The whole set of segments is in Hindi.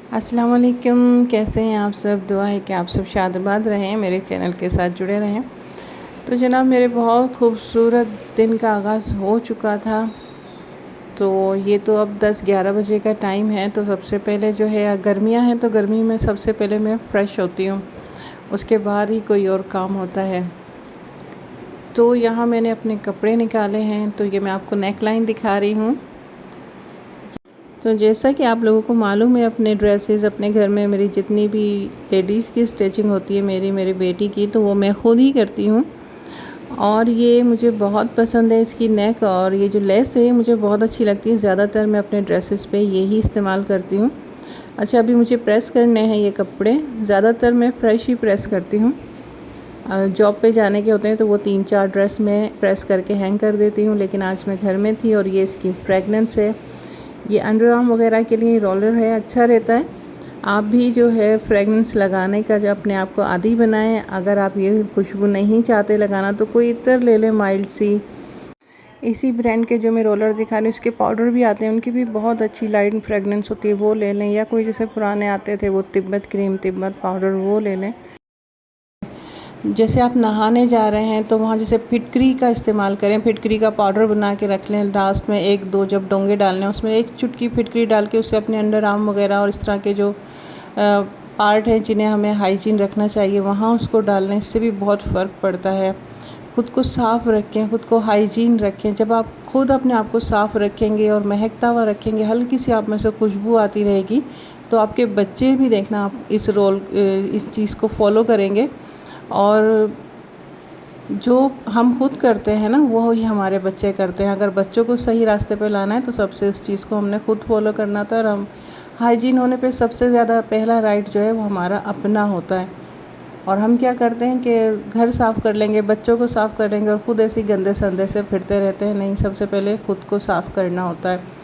अस्सलाम वालेकुम। कैसे हैं आप सब? दुआ है कि आप सब शादबाद रहें, मेरे चैनल के साथ जुड़े रहें। तो जनाब, मेरे बहुत खूबसूरत दिन का आगाज़ हो चुका था। तो ये तो अब 10-11 बजे का टाइम है। तो सबसे पहले जो है, गर्मियां हैं तो गर्मी में सबसे पहले मैं फ़्रेश होती हूँ, उसके बाद ही कोई और काम होता है। तो यहाँ मैंने अपने कपड़े निकाले हैं, तो ये मैं आपको नेक लाइन दिखा रही हूँ। तो जैसा कि आप लोगों को मालूम है, अपने ड्रेसेस अपने घर में मेरी जितनी भी लेडीज़ की स्टिचिंग होती है, मेरी बेटी की, तो वो मैं ख़ुद ही करती हूँ। और ये मुझे बहुत पसंद है, इसकी नेक और ये जो लेस है मुझे बहुत अच्छी लगती है। ज़्यादातर मैं अपने ड्रेसेस पे यही इस्तेमाल करती हूँ। अच्छा, अभी मुझे प्रेस करने हैं ये कपड़े। ज़्यादातर मैं फ्रेश ही प्रेस करती हूँ। जॉब पे जाने के होते हैं तो वो 3-4 ड्रेस मैं प्रेस करके हैंग कर देती हूँ, लेकिन आज मैं घर में थी। और ये इसकी फ्रेगनेंस है, ये अंडर आर्म वगैरह के लिए रोलर है, अच्छा रहता है। आप भी जो है फ्रेगनेंस लगाने का जो अपने आप को आदी बनाएं। अगर आप ये खुशबू नहीं चाहते लगाना तो कोई इत्र ले लें माइल्ड सी। इसी ब्रांड के जो मैं रोलर दिखा रही हूँ, इसके पाउडर भी आते हैं, उनकी भी बहुत अच्छी लाइट फ्रेगनेंस होती है, वो ले लें। या कोई जैसे पुराने आते थे वो तिब्बत क्रीम, तिब्बत पाउडर, वो ले लें। जैसे आप नहाने जा रहे हैं तो वहाँ जैसे फिटकरी का इस्तेमाल करें, फिटकरी का पाउडर बना के रख लें। लास्ट में 1-2 जब डोंगे डालने हैं, उसमें 1 चुटकी फिटकरी डाल के उसे अपने अंडर आर्म वगैरह और इस तरह के जो पार्ट हैं जिन्हें हमें हाइजीन रखना चाहिए, वहाँ उसको डालने, इससे भी बहुत फ़र्क पड़ता है। ख़ुद को साफ़ रखें, ख़ुद को हाइजीन रखें। जब आप खुद अपने आप को साफ़ रखेंगे और महकता हुआ रखेंगे, हल्की सी आप में से खुशबू आती रहेगी, तो आपके बच्चे भी देखना आप इस चीज़ को फॉलो करेंगे। और जो हम खुद करते हैं ना, वो ही हमारे बच्चे करते हैं। अगर बच्चों को सही रास्ते पे लाना है तो सबसे इस चीज़ को हमने खुद फॉलो करना था। और हम हाइजीन होने पे सबसे ज़्यादा पहला राइट जो है वो हमारा अपना होता है। और हम क्या करते हैं कि घर साफ़ कर लेंगे, बच्चों को साफ़ कर लेंगे और ख़ुद ऐसे गंदे संदे से फिरते रहते हैं। नहीं, सबसे पहले ख़ुद को साफ़ करना होता है।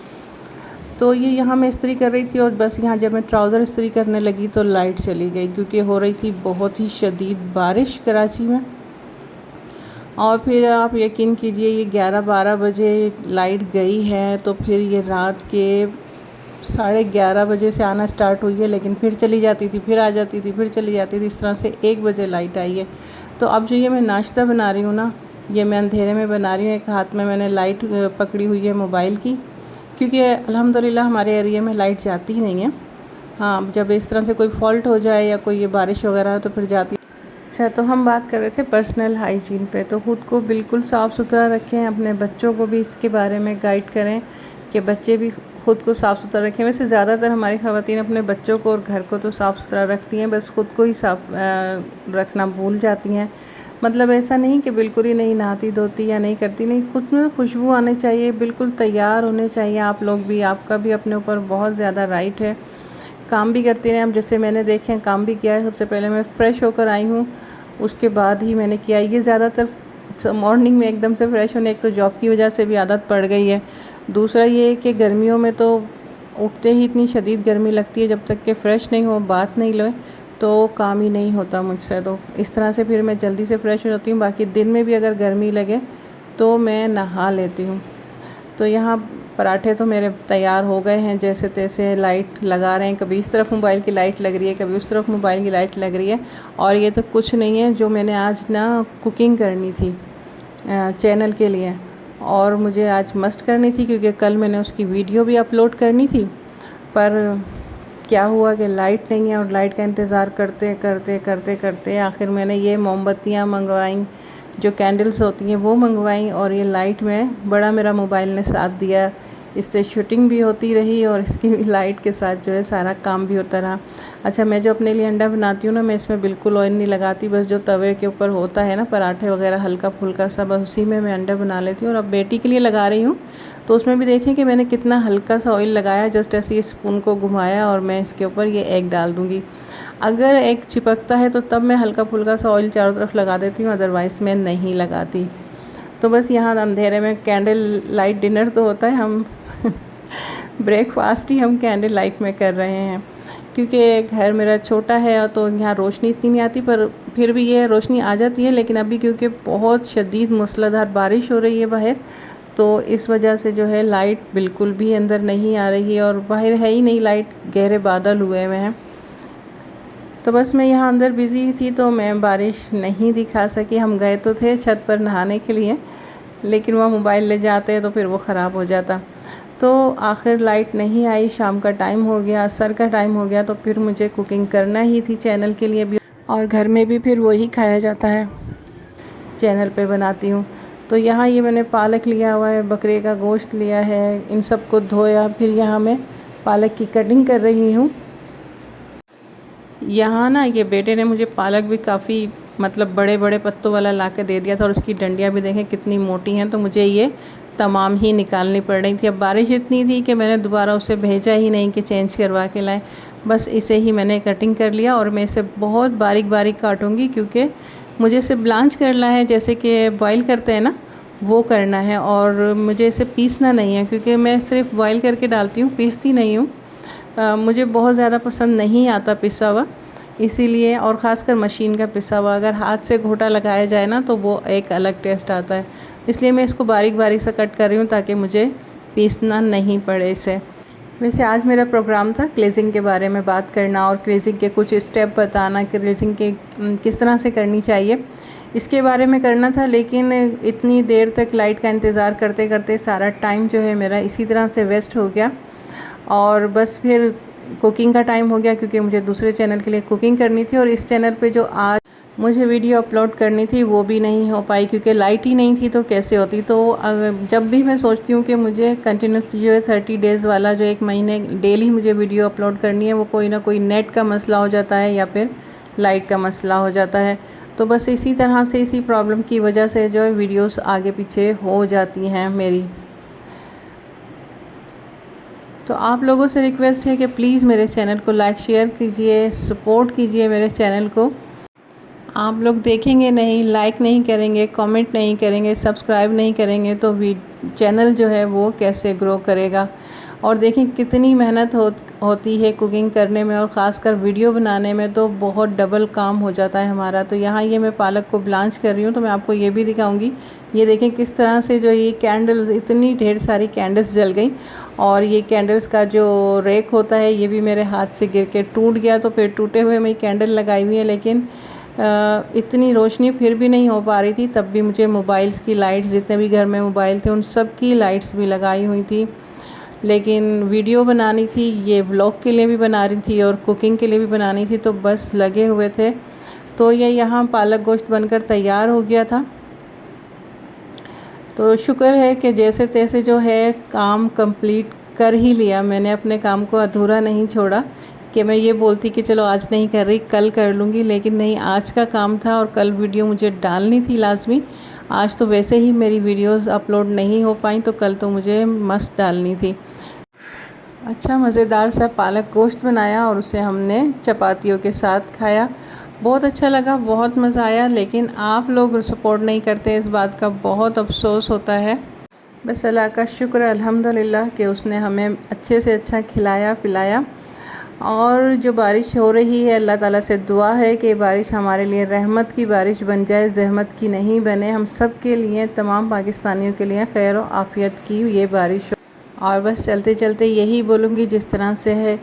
तो ये यहाँ मैं इस्त्री कर रही थी और बस यहाँ जब मैं ट्राउज़र इस्त्री करने लगी तो लाइट चली गई, क्योंकि हो रही थी बहुत ही शदीद बारिश कराची में। और फिर आप यकीन कीजिए, ये 11-12 बजे लाइट गई है, तो फिर ये रात के 11:30 बजे से आना स्टार्ट हुई है, लेकिन फिर चली जाती थी, फिर आ जाती थी, फिर चली जाती थी। इस तरह से 1 बजे लाइट आई है। तो अब जो ये मैं नाश्ता बना रही हूँ ना, ये मैं अंधेरे में बना रही हूँ। एक हाथ में मैंने लाइट पकड़ी हुई है मोबाइल की, क्योंकि अल्हम्दुलिल्लाह हमारे एरिया में लाइट जाती ही नहीं है। हाँ, जब इस तरह से कोई फॉल्ट हो जाए या कोई ये बारिश वगैरह हो तो फिर जाती। अच्छा, तो हम बात कर रहे थे पर्सनल हाइजीन पे। तो ख़ुद को बिल्कुल साफ़ सुथरा रखें, अपने बच्चों को भी इसके बारे में गाइड करें कि बच्चे भी ख़ुद को साफ़ सुथरा रखें। वैसे ज़्यादातर हमारी ख़वातीन अपने बच्चों को और घर को तो साफ़ सुथरा रखती हैं, बस ख़ुद को ही साफ़ रखना भूल जाती हैं। मतलब ऐसा नहीं कि बिल्कुल ही नहीं नहाती धोती या नहीं करती, नहीं, खुद में खुशबू आनी चाहिए, बिल्कुल तैयार होने चाहिए। आप लोग भी, आपका भी अपने ऊपर बहुत ज़्यादा राइट है। काम भी करते रहें हम, जैसे मैंने देखें काम भी किया है। सबसे पहले मैं फ़्रेश होकर आई हूँ, उसके बाद ही मैंने किया। ये ज़्यादातर मॉर्निंग में एकदम से फ़्रेश होने, एक तो जॉब की वजह से भी आदत पड़ गई है। दूसरा ये है कि गर्मियों में तो उठते ही इतनी शदीद गर्मी लगती है, जब तक कि फ़्रेश नहीं हो, बात नहीं लो, तो काम ही नहीं होता मुझसे। तो इस तरह से फिर मैं जल्दी से फ़्रेश हो जाती हूँ। बाकी दिन में भी अगर गर्मी लगे तो मैं नहा लेती हूँ। तो यहाँ पराठे तो मेरे तैयार हो गए हैं, जैसे तैसे लाइट लगा रहे हैं। कभी इस तरफ मोबाइल की लाइट लग रही है, कभी उस तरफ मोबाइल की लाइट लग रही है। और ये तो कुछ नहीं है, जो मैंने आज ना कुकिंग करनी थी चैनल के लिए, और मुझे आज मस्ट करनी थी, क्योंकि कल मैंने उसकी वीडियो भी अपलोड करनी थी। पर क्या हुआ कि लाइट नहीं है, और लाइट का इंतज़ार करते करते करते करते आखिर मैंने ये मोमबत्तियाँ मंगवाईं, जो कैंडल्स होती हैं वो मंगवाई। और ये लाइट में बड़ा मेरा मोबाइल ने साथ दिया, इससे शूटिंग भी होती रही और इसकी लाइट के साथ जो है सारा काम भी होता रहा। अच्छा, मैं जो अपने लिए अंडा बनाती हूँ ना, मैं इसमें बिल्कुल ऑयल नहीं लगाती, बस जो तवे के ऊपर होता है ना पराठे वगैरह हल्का फुल्का सा, बस उसी में मैं अंडा बना लेती हूँ। और अब बेटी के लिए लगा रही हूँ, तो उसमें भी देखें कि मैंने कितना हल्का सा ऑयल लगाया, जस्ट ऐसे स्पून को घुमाया और मैं इसके ऊपर ये एग डाल दूँगी। अगर एग चिपकता है तो तब मैं हल्का फुल्का सा ऑयल चारों तरफ लगा देती हूँ, अदरवाइज़ मैं नहीं लगाती। तो बस यहाँ अंधेरे में कैंडल लाइट डिनर तो होता है, हम ब्रेकफास्ट ही हम कैंडल लाइट में कर रहे हैं, क्योंकि घर मेरा छोटा है तो यहाँ रोशनी इतनी नहीं आती, पर फिर भी ये रोशनी आ जाती है। लेकिन अभी क्योंकि बहुत शदीद मूसलाधार बारिश हो रही है बाहर, तो इस वजह से जो है लाइट बिल्कुल भी अंदर नहीं आ रही है और बाहर है ही नहीं लाइट, गहरे बादल हुए हुए हैं। तो बस मैं यहाँ अंदर बिज़ी थी तो मैं बारिश नहीं दिखा सकी। हम गए तो थे छत पर नहाने के लिए, लेकिन वह मोबाइल ले जाते हैं तो फिर वो ख़राब हो जाता। तो आखिर लाइट नहीं आई, शाम का टाइम हो गया, असर का टाइम हो गया, तो फिर मुझे कुकिंग करना ही थी चैनल के लिए भी, और घर में भी फिर वही खाया जाता है, चैनल पे बनाती हूँ। तो यहाँ ये मैंने पालक लिया हुआ है, बकरे का गोश्त लिया है, इन सब को धोया, फिर यहाँ मैं पालक की कटिंग कर रही हूँ। यहाँ ना ये बेटे ने मुझे पालक भी काफ़ी मतलब बड़े बड़े पत्तों वाला ला के दे दिया था, और उसकी डंडियाँ भी देखें कितनी मोटी हैं, तो मुझे ये तमाम ही निकालनी पड़ रही थी। अब बारिश इतनी थी कि मैंने दोबारा उसे भेजा ही नहीं कि चेंज करवा के लाए, बस इसे ही मैंने कटिंग कर लिया। और मैं इसे बहुत बारीक बारीक काटूँगी, क्योंकि मुझे इसे ब्लांच करना है, जैसे कि बॉयल करते हैं ना, वो करना है। और मुझे इसे पीसना नहीं है, क्योंकि मैं सिर्फ बॉयल करके डालती हूँ, पीसती नहीं हूँ। मुझे बहुत ज़्यादा पसंद नहीं आता पिसा हुआ, इसीलिए। और ख़ासकर मशीन का पिसा हुआ, अगर हाथ से घोटा लगाया जाए ना तो वो एक अलग टेस्ट आता है। इसलिए मैं इसको बारीक बारीक सा कट कर रही हूँ ताकि मुझे पीसना नहीं पड़े इसे। वैसे आज मेरा प्रोग्राम था ग्लेज़िंग के बारे में बात करना, और ग्लेज़िंग के कुछ स्टेप बताना कि ग्लेज़िंग के किस तरह से करनी चाहिए, इसके बारे में करना था। लेकिन इतनी देर तक लाइट का इंतज़ार करते करते सारा टाइम जो है मेरा इसी तरह से वेस्ट हो गया, और बस फिर कुकिंग का टाइम हो गया, क्योंकि मुझे दूसरे चैनल के लिए कुकिंग करनी थी। और इस चैनल पे जो आज मुझे वीडियो अपलोड करनी थी वो भी नहीं हो पाई, क्योंकि लाइट ही नहीं थी, तो कैसे होती। तो जब भी मैं सोचती हूँ कि मुझे कंटिन्यूसली जो है 30 डेज़ वाला जो एक महीने डेली मुझे वीडियो अपलोड करनी है, वो कोई ना कोई नेट का मसला हो जाता है या फिर लाइट का मसला हो जाता है। तो बस इसी तरह से, इसी प्रॉब्लम की वजह से जो है वीडियोज़ आगे पीछे हो जाती हैं मेरी। तो आप लोगों से रिक्वेस्ट है कि प्लीज़ मेरे चैनल को लाइक शेयर कीजिए, सपोर्ट कीजिए मेरे चैनल को। आप लोग देखेंगे नहीं, लाइक नहीं करेंगे, कमेंट नहीं करेंगे, सब्सक्राइब नहीं करेंगे, तो चैनल जो है वो कैसे ग्रो करेगा। और देखें कितनी मेहनत होती है कुकिंग करने में, और ख़ासकर वीडियो बनाने में तो बहुत डबल काम हो जाता है हमारा। तो यहाँ ये मैं पालक को ब्लांच कर रही हूँ, तो मैं आपको ये भी दिखाऊंगी। ये देखें किस तरह से जो ये कैंडल्स, इतनी ढेर सारी कैंडल्स जल गई, और ये कैंडल्स का जो रेक होता है ये भी मेरे हाथ से गिर के टूट गया। तो फिर टूटे हुए मैं कैंडल लगाई हुई है, लेकिन इतनी रोशनी फिर भी नहीं हो पा रही थी। तब भी मुझे मोबाइल्स की लाइट्स, जितने भी घर में मोबाइल थे उन सब की लाइट्स भी लगाई हुई थी, लेकिन वीडियो बनानी थी, ये व्लॉग के लिए भी बना रही थी और कुकिंग के लिए भी बनानी थी, तो बस लगे हुए थे। तो ये यहाँ पालक गोश्त बनकर तैयार हो गया था। तो शुक्र है कि जैसे तैसे जो है काम कंप्लीट कर ही लिया मैंने, अपने काम को अधूरा नहीं छोड़ा कि मैं ये बोलती कि चलो आज नहीं कर रही, कल कर लूँगी। लेकिन नहीं, आज का काम था और कल वीडियो मुझे डालनी थी लाजमी। आज तो वैसे ही मेरी वीडियोस अपलोड नहीं हो पाई, तो कल तो मुझे मस्त डालनी थी। अच्छा मज़ेदार सा पालक गोश्त बनाया और उसे हमने चपातियों के साथ खाया। बहुत अच्छा लगा, बहुत मज़ा आया। लेकिन आप लोग सपोर्ट नहीं करते, इस बात का बहुत अफसोस होता है। बस अल्लाह का शुक्र अल्हम्दुलिल्लाह कि उसने हमें अच्छे से अच्छा खिलाया पिलाया। और जो बारिश हो रही है, अल्लाह ताला से दुआ है कि बारिश हमारे लिए रहमत की बारिश बन जाए, ज़हमत की नहीं बने। हम सब के लिए, तमाम पाकिस्तानियों के लिए खैर और आफ़ियत की ये बारिश हो। और बस चलते चलते यही बोलूँगी, जिस तरह से है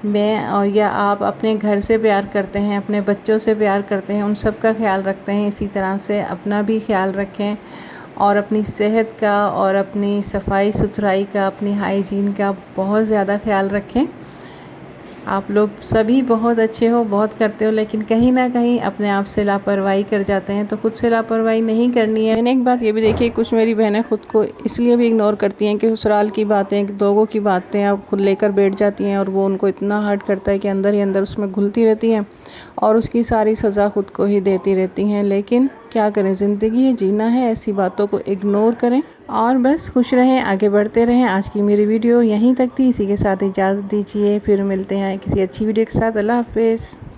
मैं और या आप अपने घर से प्यार करते हैं, अपने बच्चों से प्यार करते हैं, उन सब का ख्याल रखते हैं, इसी तरह से अपना भी ख्याल रखें, और अपनी सेहत का और अपनी सफाई सुथराई का, अपनी हाइजीन का बहुत ज़्यादा ख्याल रखें। आप लोग सभी बहुत अच्छे हो, बहुत करते हो, लेकिन कहीं ना कहीं अपने आप से लापरवाही कर जाते हैं। तो खुद से लापरवाही नहीं करनी है। मैंने एक बात ये भी देखी, कुछ मेरी बहनें खुद को इसलिए भी इग्नोर करती हैं कि ससुराल की बातें, लोगों की बातें अब खुद लेकर बैठ जाती हैं, और वो उनको इतना हर्ट करता है कि अंदर ही अंदर उसमें घुलती रहती हैं और उसकी सारी सज़ा खुद को ही देती रहती हैं। लेकिन क्या करें, ज़िंदगी है, जीना है, ऐसी बातों को इग्नोर करें और बस खुश रहें, आगे बढ़ते रहें। आज की मेरी वीडियो यहीं तक थी, इसी के साथ इजाज़त दीजिए, फिर मिलते हैं किसी अच्छी वीडियो के साथ। अल्लाह हाफ़िज़।